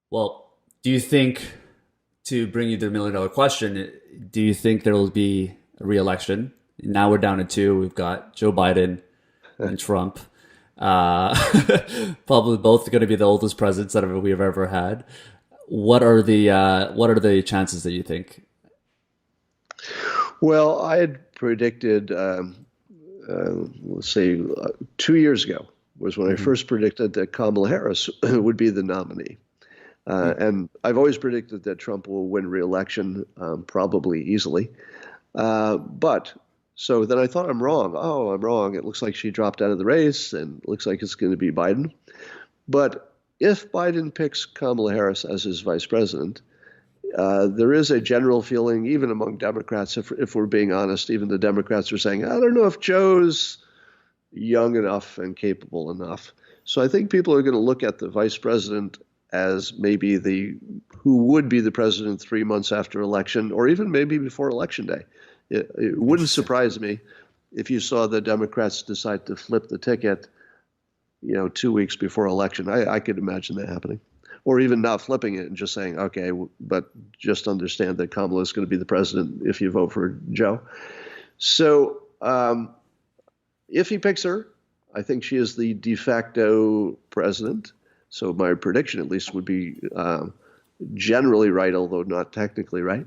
Well, do you think, to bring you the $1 million question, do you think there will be a re-election? Now we're down to two. We've got Joe Biden and Trump. Uh, Probably both going to be the oldest presidents that we've ever had. What are the chances that you think? Well, I had predicted, let's say, 2 years ago was when I Hmm. first predicted that Kamala Harris would be the nominee. And I've always predicted that Trump will win re-election, probably easily. But so then I thought I'm wrong. Oh, I'm wrong. It looks like she dropped out of the race, and it looks like it's going to be Biden. But if Biden picks Kamala Harris as his vice president, there is a general feeling, even among Democrats, if we're being honest, even the Democrats are saying, I don't know if Joe's young enough and capable enough. So I think people are going to look at the vice president as maybe the who would be the president 3 months after election, or even maybe before election day. It wouldn't Interesting. surprise me if you saw the Democrats decide to flip the ticket, 2 weeks before election. I could imagine that happening. Or even not flipping it and just saying, okay, but just understand that Kamala is going to be the president if you vote for Joe. So if he picks her, I think she is the de facto president. So my prediction, at least, would be generally right, although not technically right.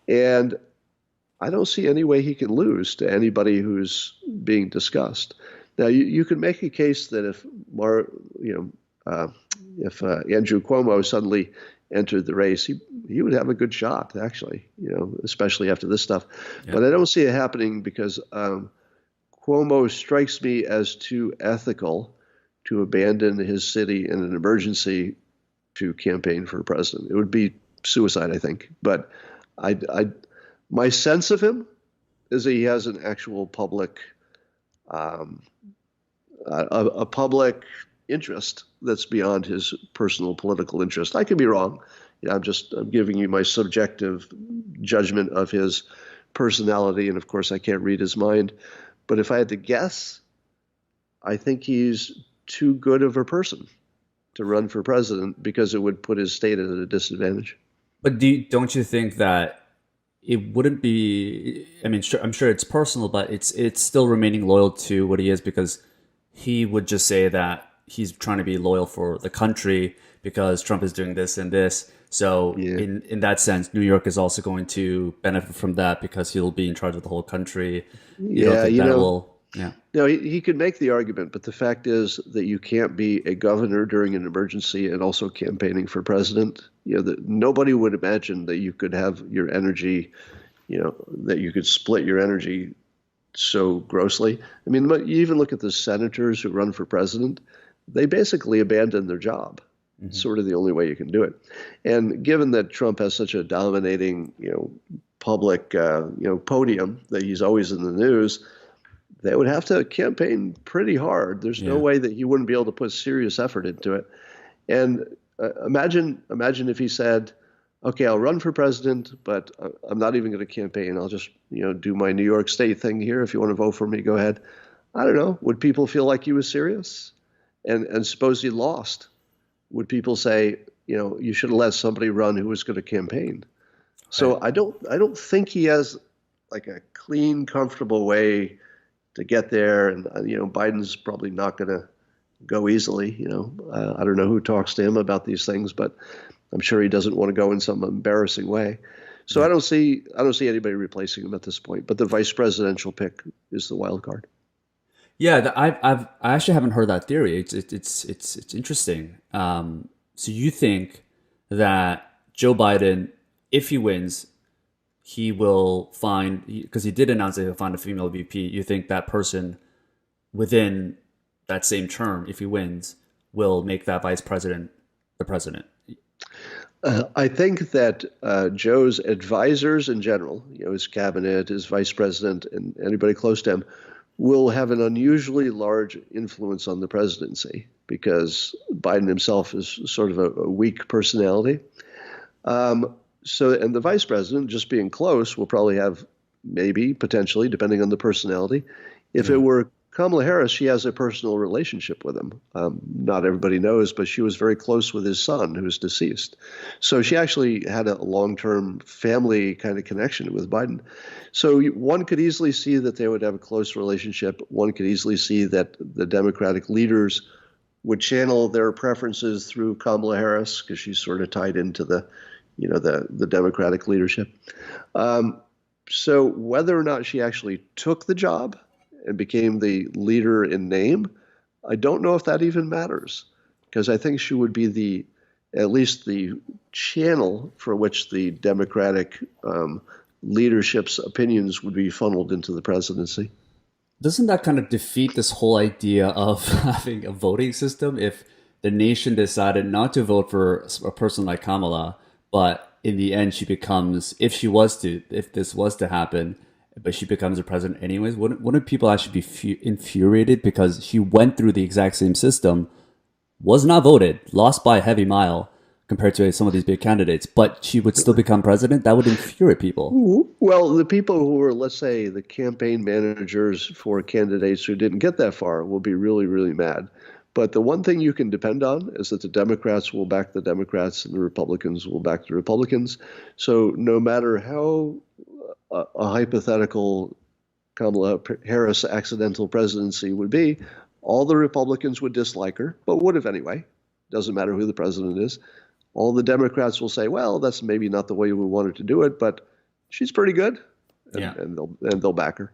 And I don't see any way he can lose to anybody who's being discussed. Now, you can make a case that you know, uh, if Andrew Cuomo suddenly entered the race, he would have a good shot, actually, especially after this stuff. Yeah. But I don't see it happening because Cuomo strikes me as too ethical to abandon his city in an emergency to campaign for president. It would be suicide, I think. But I my sense of him is that he has an actual public um, a public interest that's beyond his personal political interest. I could be wrong. I'm giving you my subjective judgment of his personality, and of course I can't read his mind. But if I had to guess, I think he's too good of a person to run for president because it would put his state at a disadvantage. But don't you think that it wouldn't be? I mean, sure, I'm sure it's personal, but it's still remaining loyal to what he is because he would just say that he's trying to be loyal for the country because Trump is doing this and this. So Yeah. in that sense, New York is also going to benefit from that because he'll be in charge of the whole country. You don't Yeah, think that will? Yeah. no, he could make the argument, but the fact is that you can't be a governor during an emergency and also campaigning for president. That nobody would imagine that you could have your energy, that you could split your energy so grossly. I mean, you even look at the senators who run for president, they basically abandon their job. It's Hmm. sort of the only way you can do it. And given that Trump has such a dominating, public, podium that he's always in the news, they would have to campaign pretty hard. There's no Yeah. way that he wouldn't be able to put serious effort into it. And imagine if he said, "Okay, I'll run for president, but I'm not even going to campaign. I'll just, do my New York State thing here. If you want to vote for me, go ahead." I don't know. Would people feel like he was serious? And suppose he lost, would people say, you should have let somebody run who was going to campaign? Right. So I don't think he has like a clean, comfortable way to get there. And Biden's probably not going to go easily. I don't know who talks to him about these things, but I'm sure he doesn't want to go in some embarrassing way. So Yeah. I don't see anybody replacing him at this point. But the vice presidential pick is the wild card. Yeah, I actually haven't heard that theory. It's interesting. So you think that Joe Biden, if he wins, he will find, because he did announce that he'll find a female VP. You think that person within that same term, if he wins, will make that vice president the president? I think that Joe's advisors in general, his cabinet, his vice president, and anybody close to him, will have an unusually large influence on the presidency because Biden himself is sort of a weak personality. And the vice president, just being close, will probably have maybe, potentially, depending on the personality. If it Yeah. were Kamala Harris, she has a personal relationship with him. Not everybody knows, but she was very close with his son, who's deceased. So she actually had a long-term family kind of connection with Biden. So one could easily see that they would have a close relationship. One could easily see that the Democratic leaders would channel their preferences through Kamala Harris because she's sort of tied into the Democratic leadership. So whether or not she actually took the job and became the leader in name, I don't know if that even matters, because I think she would be at least the channel for which the Democratic leadership's opinions would be funneled into the presidency. Doesn't that kind of defeat this whole idea of having a voting system if the nation decided not to vote for a person like Kamala, but in the end she becomes, if this was to happen, but she becomes the president anyways, wouldn't people actually be infuriated because she went through the exact same system, was not voted, lost by a heavy mile compared to some of these big candidates, but she would still become president? That would infuriate people. Well, the people who were, let's say, the campaign managers for candidates who didn't get that far will be really, really mad. But the one thing you can depend on is that the Democrats will back the Democrats and the Republicans will back the Republicans. So no matter how a hypothetical Kamala Harris accidental presidency would be, all the Republicans would dislike her, but would have anyway. Doesn't matter who the president is. All the Democrats will say, well, that's maybe not the way we wanted to do it, but she's pretty good, and they'll back her.